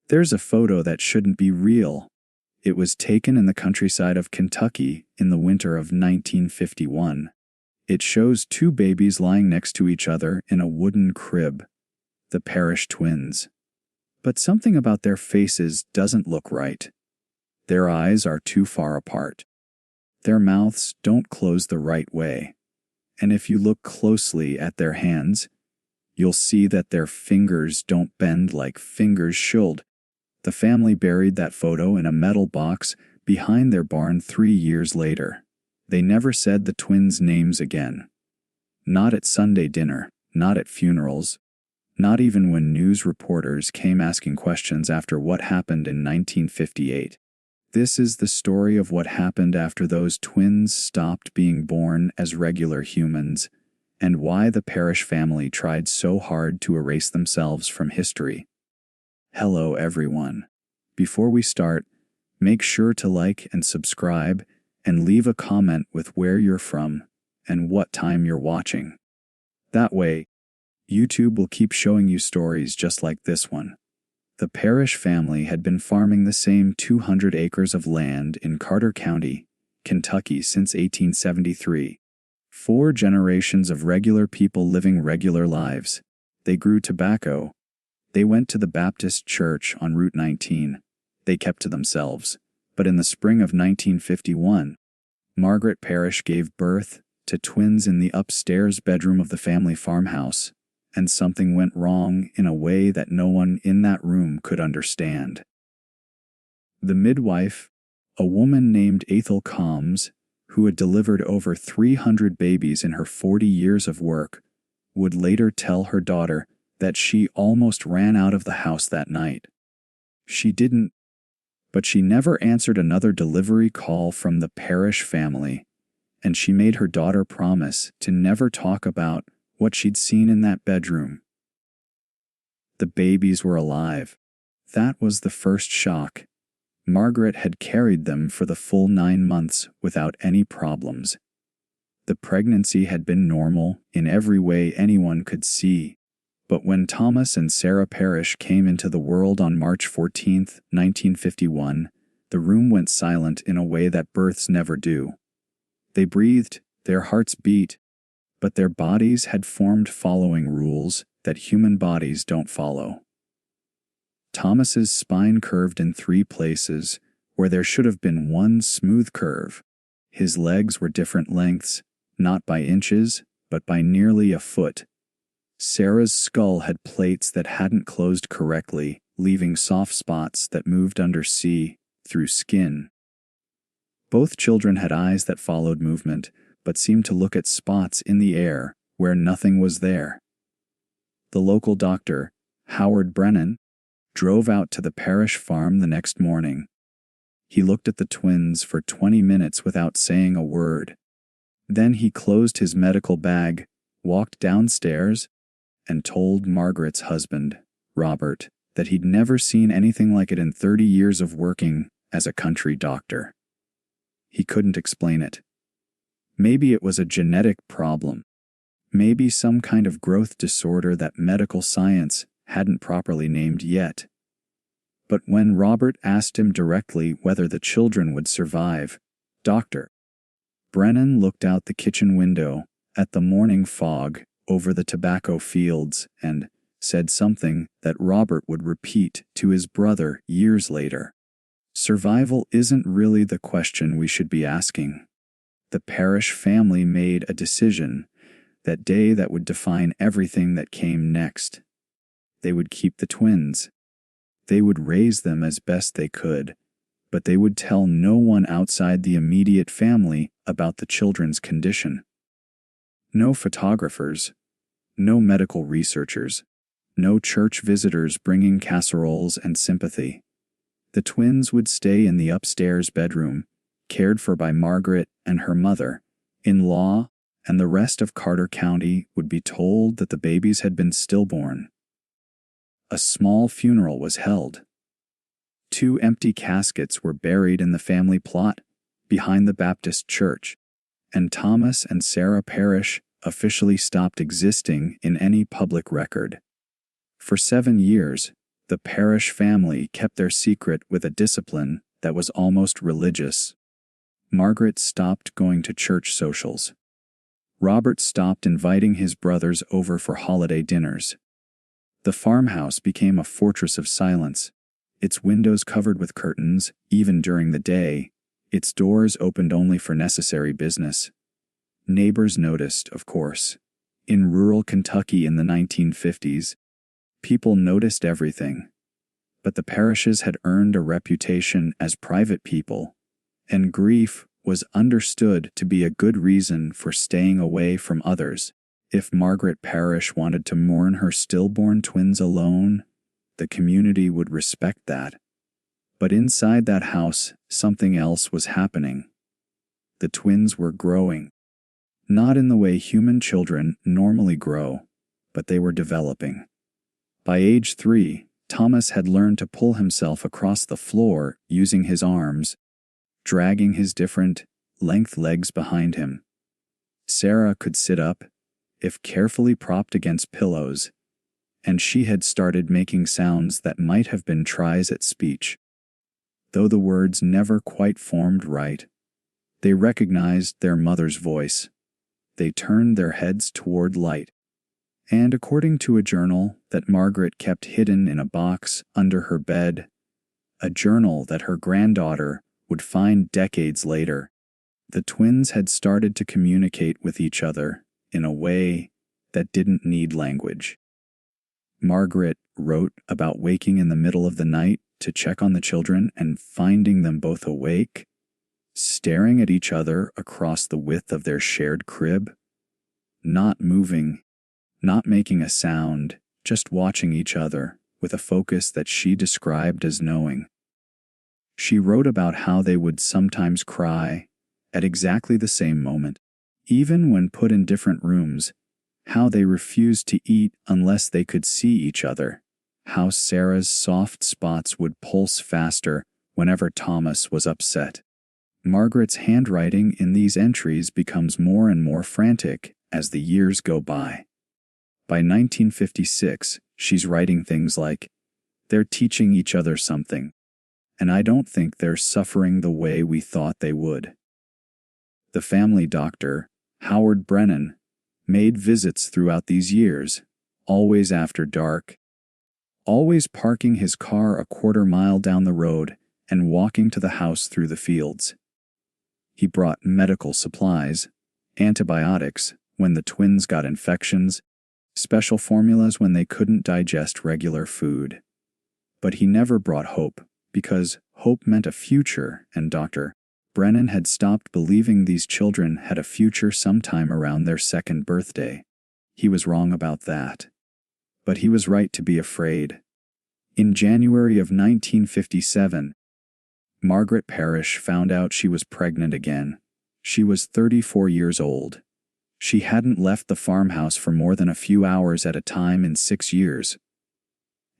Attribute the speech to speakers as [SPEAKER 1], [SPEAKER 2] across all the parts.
[SPEAKER 1] There's a photo that shouldn't be real. It was taken in the countryside of Kentucky in the winter of 1951. It shows two babies lying next to each other in a wooden crib, the Parrish twins. But something about their faces doesn't look right. Their eyes are too far apart. Their mouths don't close the right way. And if you look closely at their hands, you'll see that their fingers don't bend like fingers should. The family buried that photo in a metal box behind their barn 3 years later. They never said the twins' names again. Not at Sunday dinner, not at funerals, not even when news reporters came asking questions after what happened in 1958. This is the story of what happened after those twins stopped being born as regular humans, and why the Parrish family tried so hard to erase themselves from history. Hello everyone. Before we start, make sure to like and subscribe and leave a comment with where you're from and what time you're watching. That way, YouTube will keep showing you stories just like this one. The Parrish family had been farming the same 200 acres of land in Carter County, Kentucky since 1873. 4 generations of regular people living regular lives. They grew tobacco. They went to the Baptist church on Route 19. They kept to themselves. But in the spring of 1951, Margaret Parrish gave birth to twins in the upstairs bedroom of the family farmhouse, and something went wrong in a way that no one in that room could understand. The midwife, a woman named Ethel Combs, who had delivered over 300 babies in her 40 years of work, would later tell her daughter that she almost ran out of the house that night. She didn't, but she never answered another delivery call from the Parrish family, and she made her daughter promise to never talk about what she'd seen in that bedroom. The babies were alive. That was the first shock. Margaret had carried them for the full 9 months without any problems. The pregnancy had been normal in every way anyone could see. But when Thomas and Sarah Parrish came into the world on March 14, 1951, the room went silent in a way that births never do. They breathed, their hearts beat, but their bodies had formed following rules that human bodies don't follow. Thomas's spine curved in 3 places where there should have been one smooth curve. His legs were different lengths, not by inches, but by nearly a foot. Sarah's skull had plates that hadn't closed correctly, leaving soft spots that moved under through skin. Both children had eyes that followed movement, but seemed to look at spots in the air where nothing was there. The local doctor, Howard Brennan, drove out to the Parrish farm the next morning. He looked at the twins for 20 minutes without saying a word. Then he closed his medical bag, walked downstairs, and told Margaret's husband, Robert, that he'd never seen anything like it in 30 years of working as a country doctor. He couldn't explain it. Maybe it was a genetic problem. Maybe some kind of growth disorder that medical science hadn't properly named yet. But when Robert asked him directly whether the children would survive, Dr. Brennan looked out the kitchen window at the morning fog over the tobacco fields and said something that Robert would repeat to his brother years later. Survival isn't really the question we should be asking. The Parrish family made a decision that day that would define everything that came next. They would keep the twins. They would raise them as best they could, but they would tell no one outside the immediate family about the children's condition. No photographers, no medical researchers, no church visitors bringing casseroles and sympathy. The twins would stay in the upstairs bedroom, cared for by Margaret and her mother-in-law, and the rest of Carter County would be told that the babies had been stillborn. A small funeral was held. 2 empty caskets were buried in the family plot behind the Baptist church, and Thomas and Sarah Parrish officially stopped existing in any public record. For 7 years, The Parrish family kept their secret with a discipline that was almost religious. Margaret stopped going to church socials. Robert stopped inviting his brothers over for holiday dinners. The farmhouse became a fortress of silence, its windows covered with curtains, even during the day, its doors opened only for necessary business. Neighbors noticed, of course. In rural Kentucky in the 1950s, people noticed everything. But the Parrishes had earned a reputation as private people, and grief was understood to be a good reason for staying away from others. If Margaret Parrish wanted to mourn her stillborn twins alone, the community would respect that. But inside that house, something else was happening. The twins were growing. Not in the way human children normally grow, but they were developing. By age 3, Thomas had learned to pull himself across the floor using his arms, dragging his different length legs behind him. Sarah could sit up, if carefully propped against pillows, and she had started making sounds that might have been tries at speech. Though the words never quite formed right, they recognized their mother's voice. They turned their heads toward light. And according to a journal that Margaret kept hidden in a box under her bed, a journal that her granddaughter would find decades later, the twins had started to communicate with each other in a way that didn't need language. Margaret wrote about waking in the middle of the night to check on the children and finding them both awake, staring at each other across the width of their shared crib, not moving, not making a sound, just watching each other with a focus that she described as knowing. She wrote about how they would sometimes cry at exactly the same moment, even when put in different rooms, how they refused to eat unless they could see each other, how Sarah's soft spots would pulse faster whenever Thomas was upset. Margaret's handwriting in these entries becomes more and more frantic as the years go by. By 1956, she's writing things like, "They're teaching each other something, and I don't think they're suffering the way we thought they would." The family doctor, Howard Brennan, made visits throughout these years, always after dark, always parking his car a quarter-mile down the road and walking to the house through the fields. He brought medical supplies, antibiotics when the twins got infections, special formulas when they couldn't digest regular food. But he never brought hope, because hope meant a future, and Dr. Brennan had stopped believing these children had a future sometime around their 2nd birthday. He was wrong about that. But he was right to be afraid. In January of 1957, Margaret Parrish found out she was pregnant again. She was 34 years old. She hadn't left the farmhouse for more than a few hours at a time in 6 years.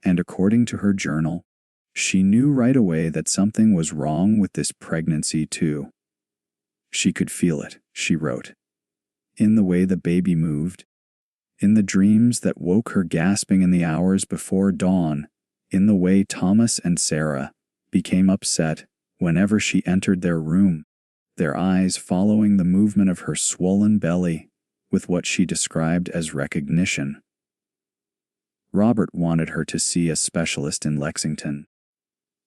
[SPEAKER 1] And according to her journal, she knew right away that something was wrong with this pregnancy too. She could feel it, she wrote. In the way the baby moved, in the dreams that woke her gasping in the hours before dawn, in the way Thomas and Sarah became upset whenever she entered their room, their eyes following the movement of her swollen belly with what she described as recognition. Robert wanted her to see a specialist in Lexington.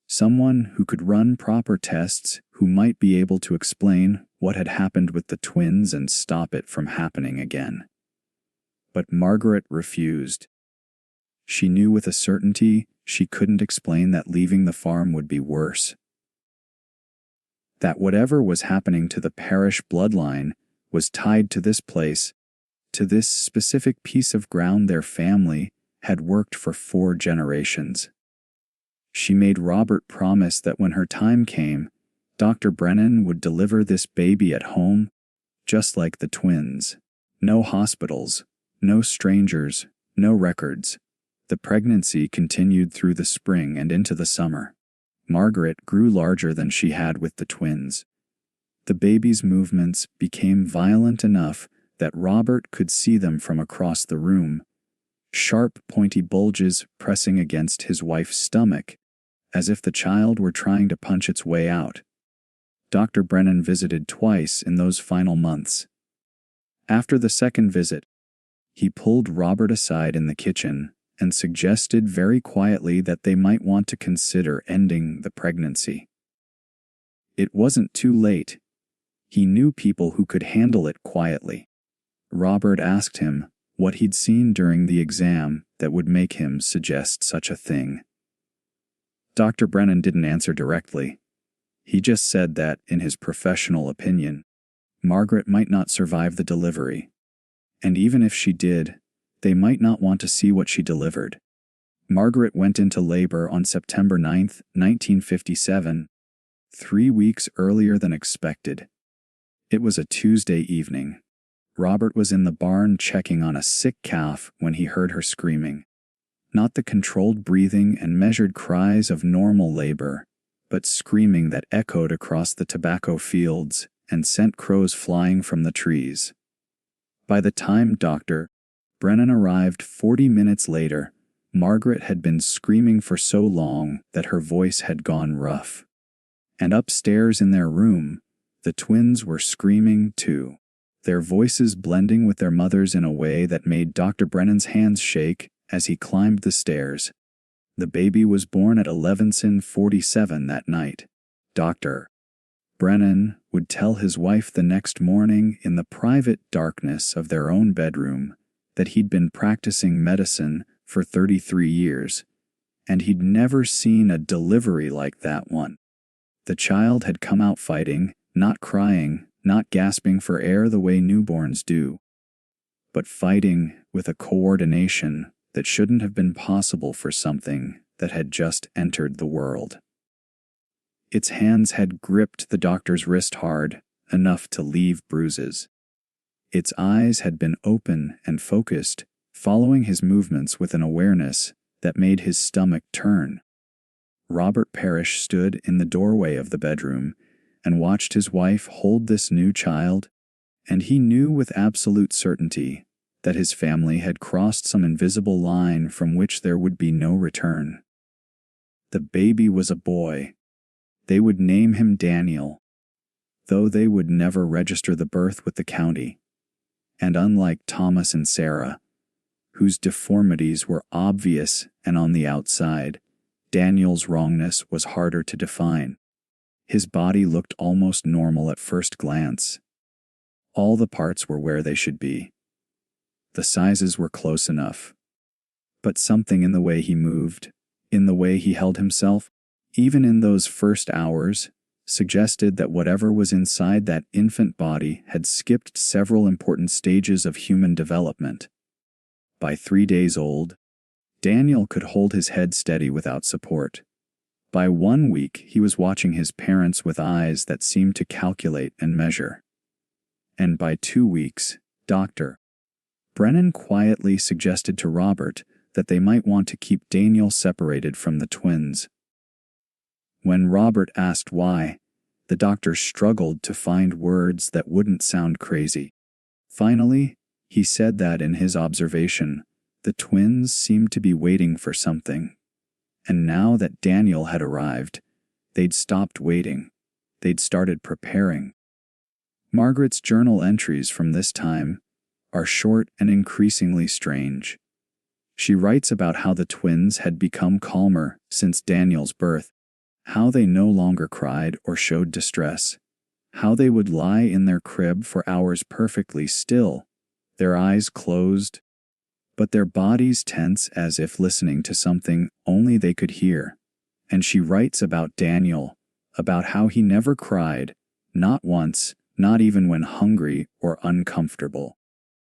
[SPEAKER 1] Someone who could run proper tests, who might be able to explain what had happened with the twins and stop it from happening again. But Margaret refused. She knew with a certainty she couldn't explain that leaving the farm would be worse. That whatever was happening to the Parrish bloodline was tied to this place, to this specific piece of ground their family had worked for 4 generations. She made Robert promise that when her time came, Dr. Brennan would deliver this baby at home, just like the twins. No hospitals, no strangers, no records. The pregnancy continued through the spring and into the summer. Margaret grew larger than she had with the twins. The baby's movements became violent enough that Robert could see them from across the room. sharp, pointy bulges pressing against his wife's stomach, as if the child were trying to punch its way out. Dr. Brennan visited twice in those final months. After the second visit, he pulled Robert aside in the kitchen and suggested very quietly that they might want to consider ending the pregnancy. It wasn't too late. He knew people who could handle it quietly. Robert asked him what he'd seen during the exam that would make him suggest such a thing. Dr. Brennan didn't answer directly. He just said that, in his professional opinion, Margaret might not survive the delivery. And even if she did, they might not want to see what she delivered. Margaret went into labor on September 9, 1957, 3 weeks earlier than expected. It was a Tuesday evening. Robert was in the barn checking on a sick calf when he heard her screaming. Not the controlled breathing and measured cries of normal labor, but screaming that echoed across the tobacco fields and sent crows flying from the trees. By the time Dr. Brennan arrived 40 minutes later, Margaret had been screaming for so long that her voice had gone rough. And upstairs in their room, the twins were screaming too, their voices blending with their mother's in a way that made Dr. Brennan's hands shake as he climbed the stairs. The baby was born at 11:47 that night. Dr. Brennan would tell his wife the next morning in the private darkness of their own bedroom that he'd been practicing medicine for 33 years, and he'd never seen a delivery like that one. The child had come out fighting, not crying, not gasping for air the way newborns do, but fighting with a coordination that shouldn't have been possible for something that had just entered the world. Its hands had gripped the doctor's wrist hard, enough to leave bruises. Its eyes had been open and focused, following his movements with an awareness that made his stomach turn. Robert Parrish stood in the doorway of the bedroom and watched his wife hold this new child, and he knew with absolute certainty that his family had crossed some invisible line from which there would be no return. The baby was a boy. They would name him Daniel, though they would never register the birth with the county. And unlike Thomas and Sarah, whose deformities were obvious and on the outside, Daniel's wrongness was harder to define. His body looked almost normal at first glance. All the parts were where they should be. The sizes were close enough. But something in the way he moved, in the way he held himself, even in those first hours, suggested that whatever was inside that infant body had skipped several important stages of human development. By 3 days old, Daniel could hold his head steady without support. By 1 week, he was watching his parents with eyes that seemed to calculate and measure. And by 2 weeks, Dr. Brennan quietly suggested to Robert that they might want to keep Daniel separated from the twins. When Robert asked why, the doctor struggled to find words that wouldn't sound crazy. Finally, he said that in his observation, the twins seemed to be waiting for something. And now that Daniel had arrived, they'd stopped waiting. They'd started preparing. Margaret's journal entries from this time are short and increasingly strange. She writes about how the twins had become calmer since Daniel's birth, how they no longer cried or showed distress, how they would lie in their crib for hours perfectly still, their eyes closed, but their bodies tense as if listening to something only they could hear. And she writes about Daniel, about how he never cried, not once, not even when hungry or uncomfortable.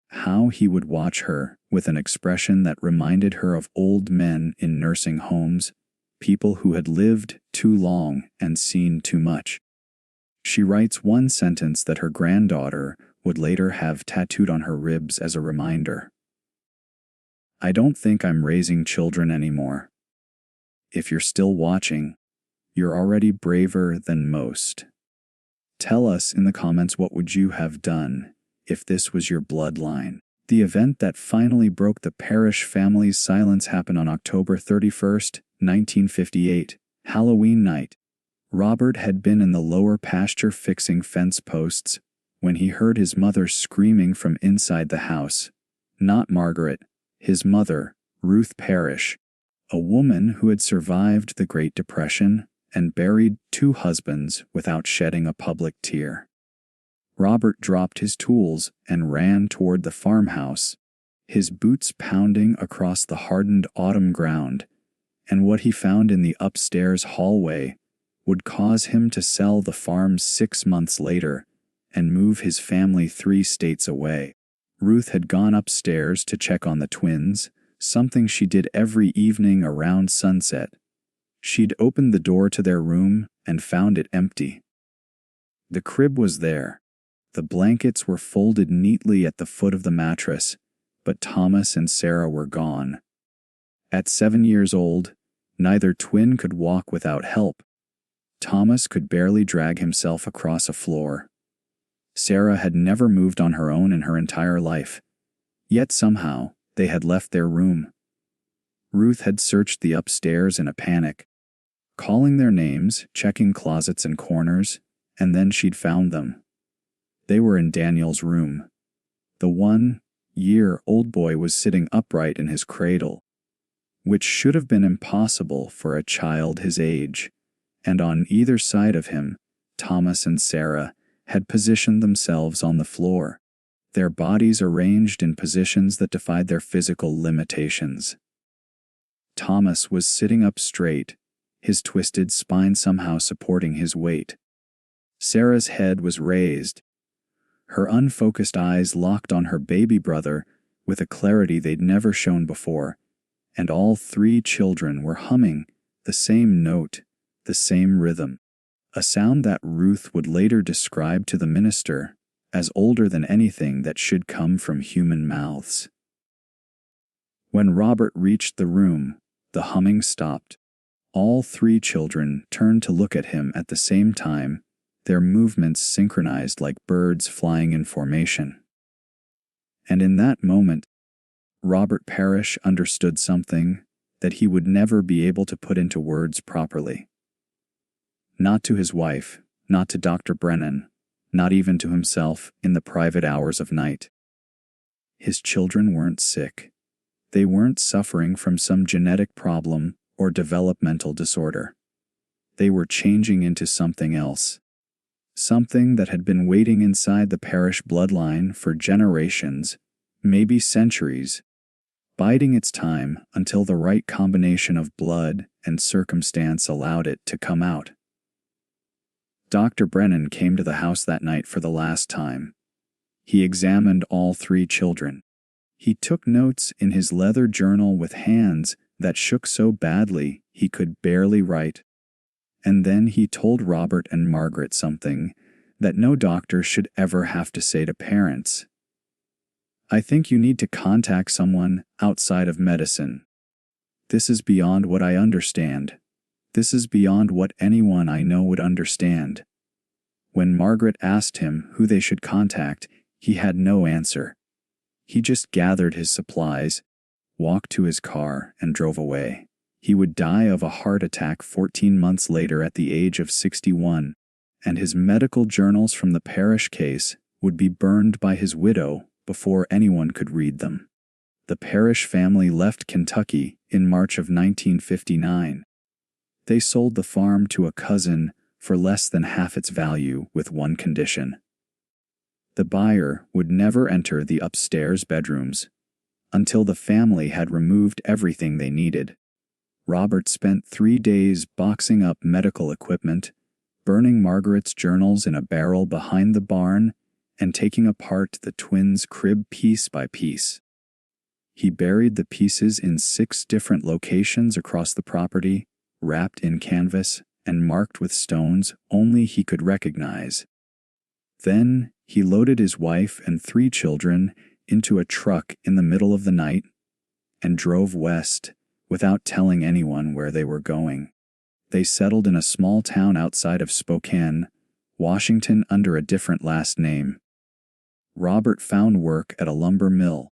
[SPEAKER 1] How he would watch her with an expression that reminded her of old men in nursing homes, people who had lived too long and seen too much. She writes one sentence that her granddaughter would later have tattooed on her ribs as a reminder. "I don't think I'm raising children anymore. If you're still watching, you're already braver than most. Tell us in the comments what would you have done if this was your bloodline." The event that finally broke the Parrish family's silence happened on October 31st, 1958, Halloween night. Robert had been in the lower pasture fixing fence posts when he heard his mother screaming from inside the house. Not Margaret, his mother, Ruth Parrish, a woman who had survived the Great Depression and buried 2 husbands without shedding a public tear. Robert dropped his tools and ran toward the farmhouse, his boots pounding across the hardened autumn ground, and what he found in the upstairs hallway would cause him to sell the farm 6 months later and move his family 3 states away. Ruth had gone upstairs to check on the twins, something she did every evening around sunset. She'd opened the door to their room and found it empty. The crib was there. The blankets were folded neatly at the foot of the mattress, but Thomas and Sarah were gone. At 7 years old, neither twin could walk without help. Thomas could barely drag himself across a floor. Sarah had never moved on her own in her entire life, yet somehow they had left their room. Ruth had searched the upstairs in a panic, calling their names, checking closets and corners, and then she'd found them. They were in Daniel's room. The 1-year-old boy was sitting upright in his cradle, which should have been impossible for a child his age, and on either side of him, Thomas and Sarah had positioned themselves on the floor, their bodies arranged in positions that defied their physical limitations. Thomas was sitting up straight, his twisted spine somehow supporting his weight. Sarah's head was raised, her unfocused eyes locked on her baby brother with a clarity they'd never shown before, and all 3 children were humming the same note, the same rhythm, a sound that Ruth would later describe to the minister as older than anything that should come from human mouths. When Robert reached the room, the humming stopped. All 3 children turned to look at him at the same time, their movements synchronized like birds flying in formation. And in that moment, Robert Parrish understood something that he would never be able to put into words properly. Not to his wife, not to Dr. Brennan, not even to himself in the private hours of night. His children weren't sick. They weren't suffering from some genetic problem or developmental disorder. They were changing into something else. Something that had been waiting inside the Parrish bloodline for generations, maybe centuries, biding its time until the right combination of blood and circumstance allowed it to come out. Dr. Brennan came to the house that night for the last time. He examined all 3 children. He took notes in his leather journal with hands that shook so badly he could barely write. And then he told Robert and Margaret something that no doctor should ever have to say to parents. I think you need to contact someone outside of medicine. This is beyond what I understand. This is beyond what anyone I know would understand. When Margaret asked him who they should contact, he had no answer. He just gathered his supplies, walked to his car, and drove away. He would die of a heart attack 14 months later at the age of 61, and his medical journals from the Parrish case would be burned by his widow before anyone could read them. The Parrish family left Kentucky in March of 1959. They sold the farm to a cousin for less than half its value with one condition. The buyer would never enter the upstairs bedrooms until the family had removed everything they needed. Robert spent 3 days boxing up medical equipment, burning Margaret's journals in a barrel behind the barn, and taking apart the twins' crib piece by piece. He buried the pieces in 6 different locations across the property, wrapped in canvas and marked with stones only he could recognize. Then he loaded his wife and 3 children into a truck in the middle of the night and drove west without telling anyone where they were going. They settled in a small town outside of Spokane, Washington, under a different last name. Robert found work at a lumber mill,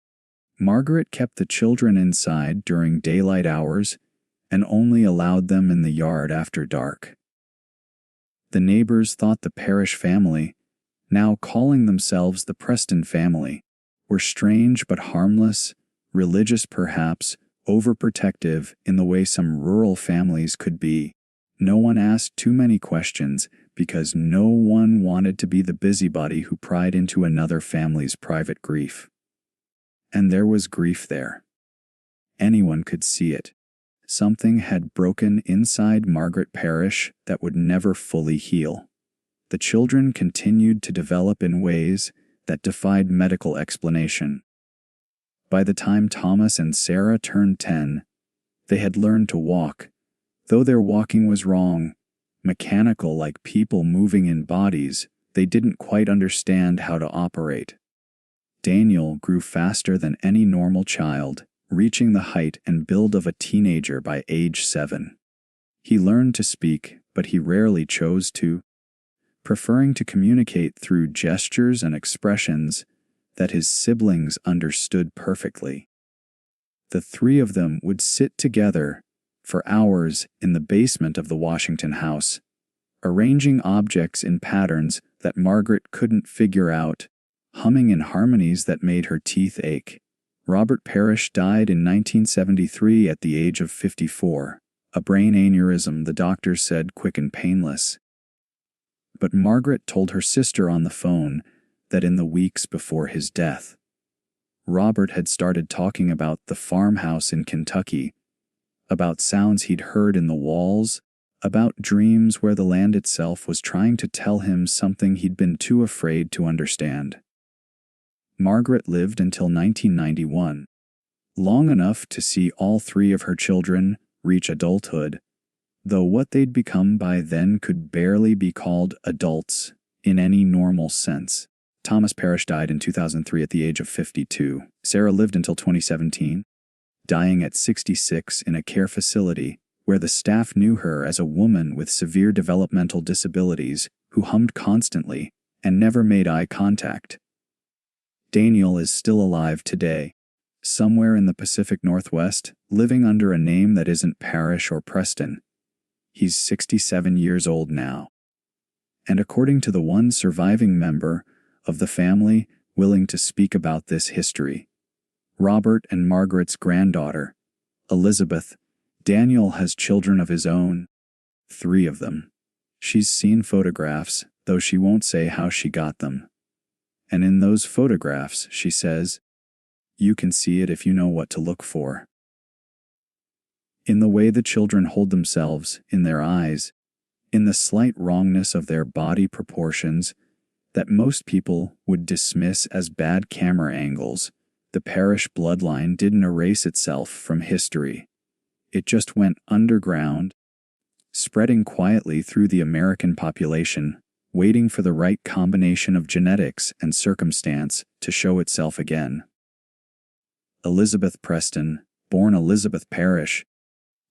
[SPEAKER 1] Margaret kept the children inside during daylight hours and only allowed them in the yard after dark. The neighbors thought the Parrish family, now calling themselves the Preston family, were strange but harmless, religious perhaps, overprotective in the way some rural families could be. No one asked too many questions because no one wanted to be the busybody who pried into another family's private grief. And there was grief there. Anyone could see it. Something had broken inside Margaret Parrish that would never fully heal. The children continued to develop in ways that defied medical explanation. By the time Thomas and Sarah turned 10, they had learned to walk, though their walking was wrong, mechanical like people moving in bodies they didn't quite understand how to operate. Daniel grew faster than any normal child, reaching the height and build of a teenager by age 7. He learned to speak, but he rarely chose to, preferring to communicate through gestures and expressions that his siblings understood perfectly. The three of them would sit together for hours in the basement of the Washington house, arranging objects in patterns that Margaret couldn't figure out, humming in harmonies that made her teeth ache. Robert Parrish died in 1973 at the age of 54, a brain aneurysm the doctors said quick and painless. But Margaret told her sister on the phone that in the weeks before his death, Robert had started talking about the farmhouse in Kentucky, about sounds he'd heard in the walls, about dreams where the land itself was trying to tell him something he'd been too afraid to understand. Margaret lived until 1991, long enough to see all three of her children reach adulthood, though what they'd become by then could barely be called adults in any normal sense. Thomas Parrish died in 2003 at the age of 52. Sarah lived until 2017, dying at 66 in a care facility where the staff knew her as a woman with severe developmental disabilities who hummed constantly and never made eye contact. Daniel is still alive today, somewhere in the Pacific Northwest, living under a name that isn't Parrish or Preston. He's 67 years old now. And according to the one surviving member of the family willing to speak about this history, Robert and Margaret's granddaughter, Elizabeth, Daniel has children of his own, 3 of them. She's seen photographs, though she won't say how she got them. And in those photographs, she says, you can see it if you know what to look for. In the way the children hold themselves, in their eyes, in the slight wrongness of their body proportions that most people would dismiss as bad camera angles, the Parrish bloodline didn't erase itself from history. It just went underground, spreading quietly through the American population, waiting for the right combination of genetics and circumstance to show itself again. Elizabeth Preston, born Elizabeth Parrish,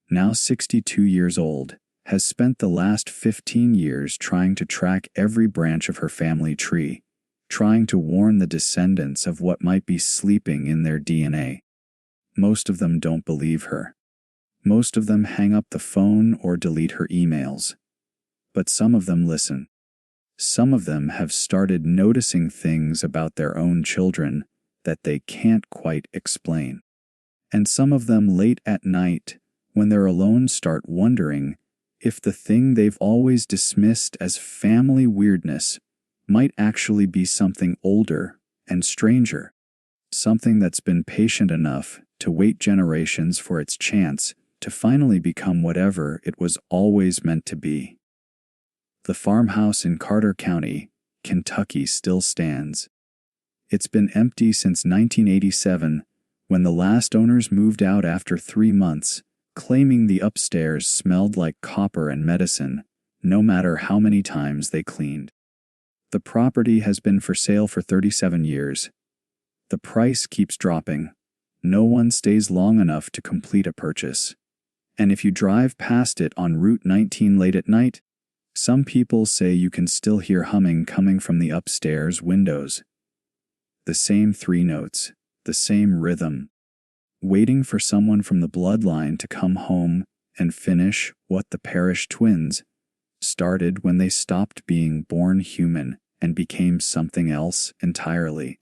[SPEAKER 1] now 62 years old, has spent the last 15 years trying to track every branch of her family tree, trying to warn the descendants of what might be sleeping in their DNA. Most of them don't believe her. Most of them hang up the phone or delete her emails. But some of them listen. Some of them have started noticing things about their own children that they can't quite explain. And some of them late at night, when they're alone, start wondering if the thing they've always dismissed as family weirdness might actually be something older and stranger, something that's been patient enough to wait generations for its chance to finally become whatever it was always meant to be. The farmhouse in Carter County, Kentucky, still stands. It's been empty since 1987, when the last owners moved out after 3 months, claiming the upstairs smelled like copper and medicine, no matter how many times they cleaned. The property has been for sale for 37 years. The price keeps dropping. No one stays long enough to complete a purchase. And if you drive past it on Route 19 late at night, some people say you can still hear humming coming from the upstairs windows. The same 3 notes, the same rhythm, waiting for someone from the bloodline to come home and finish what the Parrish twins started when they stopped being born human and became something else entirely.